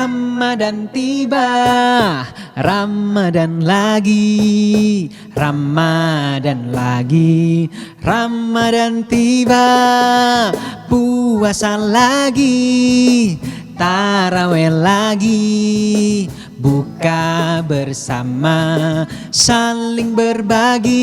Ramadan tiba, Ramadan lagi, Ramadan lagi, Ramadan tiba, puasa lagi, tarawih lagi, buka bersama, saling berbagi.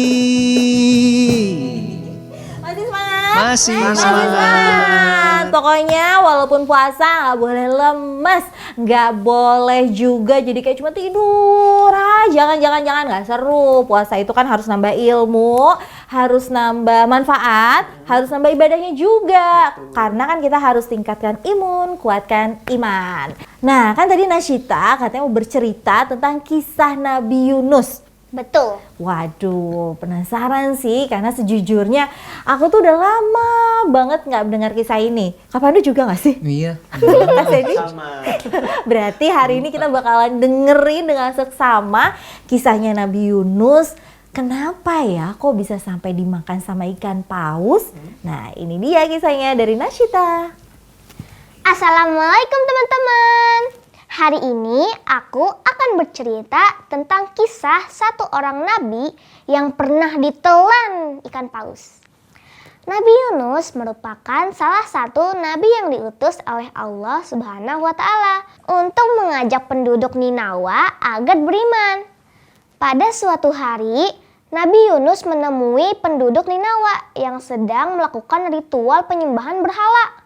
Masih semangat? Masih semangat. semangat. Pokoknya walaupun puasa nggak boleh lemes, nggak boleh juga jadi kayak cuma tidur. Jangan nggak seru. Puasa itu kan harus nambah ilmu, harus nambah manfaat, harus nambah ibadahnya juga. Karena kan kita harus tingkatkan imun, kuatkan iman. Nah, kan tadi Nasyita katanya mau bercerita tentang kisah Nabi Yunus. Betul. Waduh, penasaran sih karena sejujurnya aku tuh udah lama banget nggak mendengar kisah ini. Kapan juga nggak sih? Iya. Mas Edi? Berarti hari ini kita bakalan dengerin dengan seksama kisahnya Nabi Yunus. Kenapa ya kok bisa sampai dimakan sama ikan paus? Nah, ini dia kisahnya dari Nasyita. Assalamualaikum teman-teman. Hari ini aku akan bercerita tentang kisah satu orang nabi yang pernah ditelan ikan paus. Nabi Yunus merupakan salah satu nabi yang diutus oleh Allah Subhanahu wa Ta'ala untuk mengajak penduduk Ninawa agar beriman. Pada suatu hari, Nabi Yunus menemui penduduk Ninawa yang sedang melakukan ritual penyembahan berhala.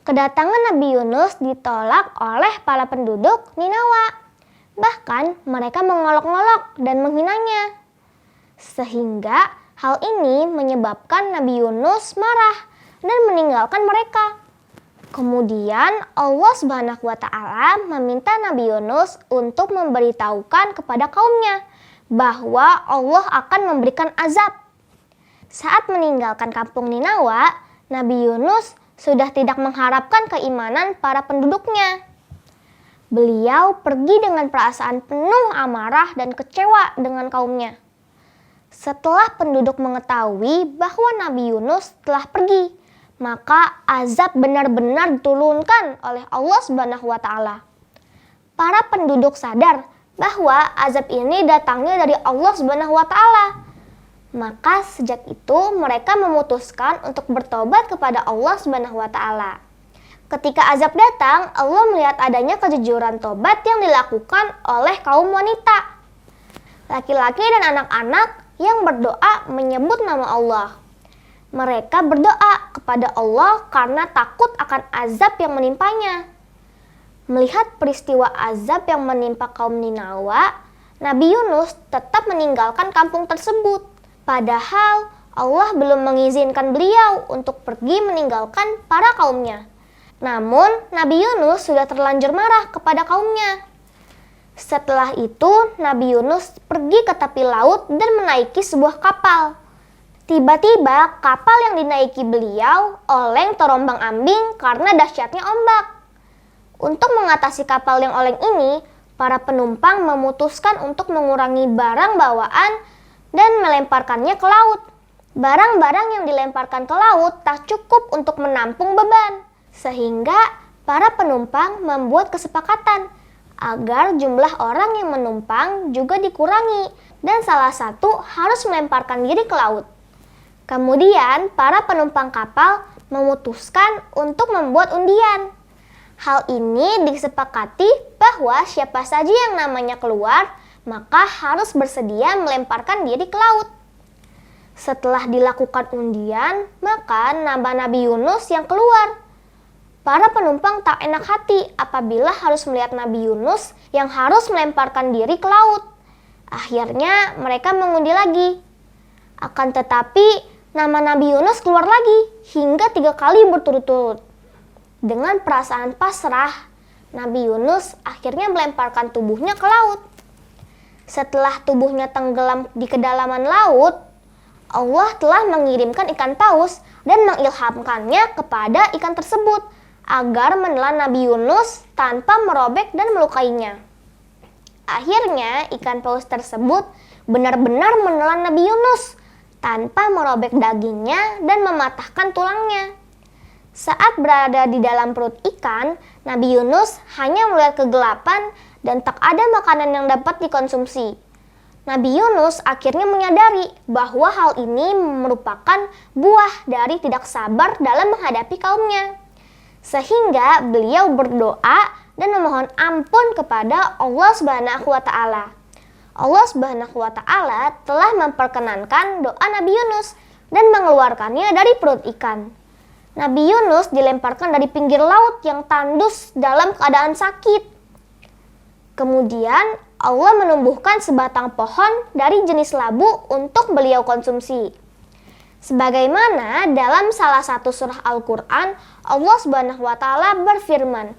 Kedatangan Nabi Yunus ditolak oleh para penduduk Ninawa. Bahkan mereka mengolok-olok dan menghinanya. Sehingga hal ini menyebabkan Nabi Yunus marah dan meninggalkan mereka. Kemudian Allah Subhanahu wa Ta'ala meminta Nabi Yunus untuk memberitahukan kepada kaumnya bahwa Allah akan memberikan azab. Saat meninggalkan kampung Ninawa, Nabi Yunus sudah tidak mengharapkan keimanan para penduduknya. Beliau pergi dengan perasaan penuh amarah dan kecewa dengan kaumnya. Setelah penduduk mengetahui bahwa Nabi Yunus telah pergi, maka azab benar-benar diturunkan oleh Allah Subhanahu wa Ta'ala. Para penduduk sadar bahwa azab ini datangnya dari Allah Subhanahu wa Ta'ala. Maka sejak itu mereka memutuskan untuk bertobat kepada Allah Subhanahu wa Ta'ala. Ketika azab datang, Allah melihat adanya kejujuran tobat yang dilakukan oleh kaum wanita, laki-laki dan anak-anak yang berdoa menyebut nama Allah. Mereka berdoa kepada Allah karena takut akan azab yang menimpanya. Melihat peristiwa azab yang menimpa kaum Ninawa, Nabi Yunus tetap meninggalkan kampung tersebut. Padahal Allah belum mengizinkan beliau untuk pergi meninggalkan para kaumnya. Namun Nabi Yunus sudah terlanjur marah kepada kaumnya. Setelah itu Nabi Yunus pergi ke tepi laut dan menaiki sebuah kapal. Tiba-tiba kapal yang dinaiki beliau oleng terombang-ambing karena dahsyatnya ombak. Untuk mengatasi kapal yang oleng ini, para penumpang memutuskan untuk mengurangi barang bawaan dan melemparkannya ke laut. Barang-barang yang dilemparkan ke laut tak cukup untuk menampung beban, sehingga para penumpang membuat kesepakatan agar jumlah orang yang menumpang juga dikurangi dan salah satu harus melemparkan diri ke laut. Kemudian para penumpang kapal memutuskan untuk membuat undian. Hal ini disepakati bahwa siapa saja yang namanya keluar maka harus bersedia melemparkan diri ke laut. Setelah dilakukan undian, maka nama Nabi Yunus yang keluar. Para penumpang tak enak hati apabila harus melihat Nabi Yunus yang harus melemparkan diri ke laut. Akhirnya mereka mengundi lagi. Akan tetapi nama Nabi Yunus keluar lagi hingga 3 kali berturut-turut. Dengan perasaan pasrah, Nabi Yunus akhirnya melemparkan tubuhnya ke laut. Setelah tubuhnya tenggelam di kedalaman laut, Allah telah mengirimkan ikan paus dan mengilhamkannya kepada ikan tersebut agar menelan Nabi Yunus tanpa merobek dan melukainya. Akhirnya ikan paus tersebut benar-benar menelan Nabi Yunus tanpa merobek dagingnya dan mematahkan tulangnya. Saat berada di dalam perut ikan, Nabi Yunus hanya melihat kegelapan dan tak ada makanan yang dapat dikonsumsi. Nabi Yunus akhirnya menyadari bahwa hal ini merupakan buah dari tidak sabar dalam menghadapi kaumnya. Sehingga beliau berdoa dan memohon ampun kepada Allah Subhanahu wa taala. Allah Subhanahu wa taala telah memperkenankan doa Nabi Yunus dan mengeluarkannya dari perut ikan. Nabi Yunus dilemparkan dari pinggir laut yang tandus dalam keadaan sakit. Kemudian Allah menumbuhkan sebatang pohon dari jenis labu untuk beliau konsumsi. Sebagaimana dalam salah satu surah Al-Quran, Allah Subhanahu wa taala berfirman,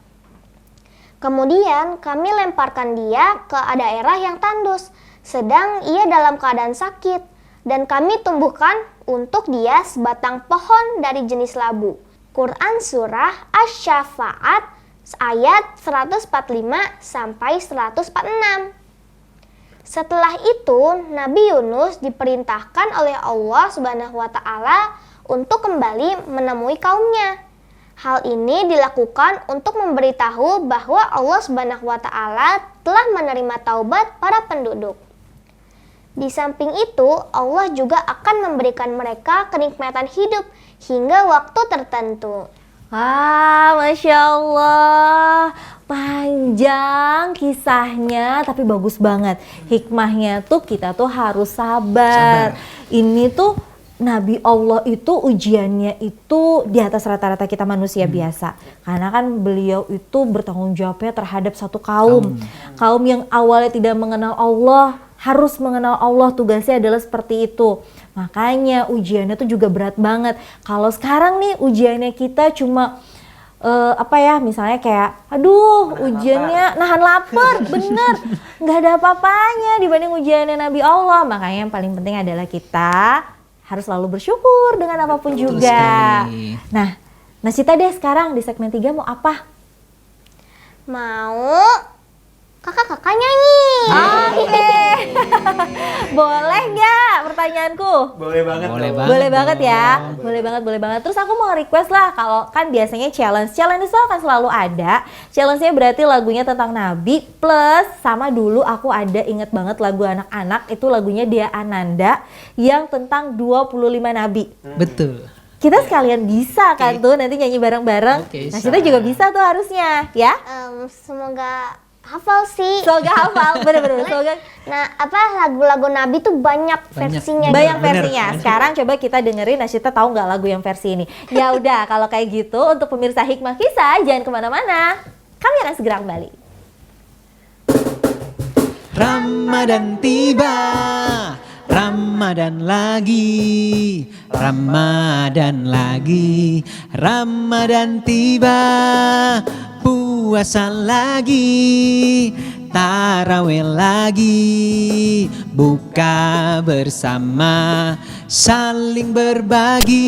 "Kemudian kami lemparkan dia ke daerah yang tandus, sedang ia dalam keadaan sakit, dan kami tumbuhkan untuk dia sebatang pohon dari jenis labu." Quran Surah Asy-Syafa'at ayat 145 sampai 146. Setelah itu, Nabi Yunus diperintahkan oleh Allah Subhanahu wa taala untuk kembali menemui kaumnya. Hal ini dilakukan untuk memberitahu bahwa Allah Subhanahu wa taala telah menerima taubat para penduduk. Di samping itu, Allah juga akan memberikan mereka kenikmatan hidup hingga waktu tertentu. Masya Allah, panjang kisahnya tapi bagus banget. Hikmahnya tuh kita tuh harus sabar. Ini tuh Nabi Allah itu ujiannya itu di atas rata-rata kita manusia biasa. Karena kan beliau itu bertanggung jawabnya terhadap satu kaum. Kaum yang awalnya tidak mengenal Allah, harus mengenal Allah, tugasnya adalah seperti itu. Makanya ujiannya tuh juga berat banget. Kalau sekarang nih ujiannya kita cuma misalnya kayak ujiannya nahan lapar, bener, nggak ada apa-apanya dibanding ujiannya Nabi Allah. Makanya yang paling penting adalah kita harus selalu bersyukur dengan apapun Betul juga. sekali. Nah, Nasita deh sekarang di segmen 3 mau apa? Mau kakak-kakak nyanyi. Oke. Boleh nggak pertanyaanku? Boleh banget. Boleh dong. banget. Boleh banget ya, dong. boleh banget. Terus aku mau request lah, kalau kan biasanya challenge itu akan selalu ada. Challenge-nya berarti lagunya tentang Nabi plus sama dulu aku ada inget banget lagu anak-anak itu lagunya Dea Ananda yang tentang 25 Nabi. Betul. Kita sekalian bisa kan tuh nanti nyanyi bareng-bareng. Oke, Nah kita juga bisa tuh harusnya ya. Semoga hafal sih. Semoga hafal, bener-bener. Semoga Nah, lagu-lagu Nabi tuh banyak versinya. banyak Bener. versinya. Sekarang coba kita dengerin Nasyita tahu nggak lagu yang versi ini. Ya udah, kalau kayak gitu untuk pemirsa Hikmah Kisah jangan kemana-mana. Kami akan segera kembali. Ramadan tiba, Ramadan lagi, Ramadan lagi, Ramadan tiba, puasa lagi, tarawih lagi, buka bersama, saling berbagi.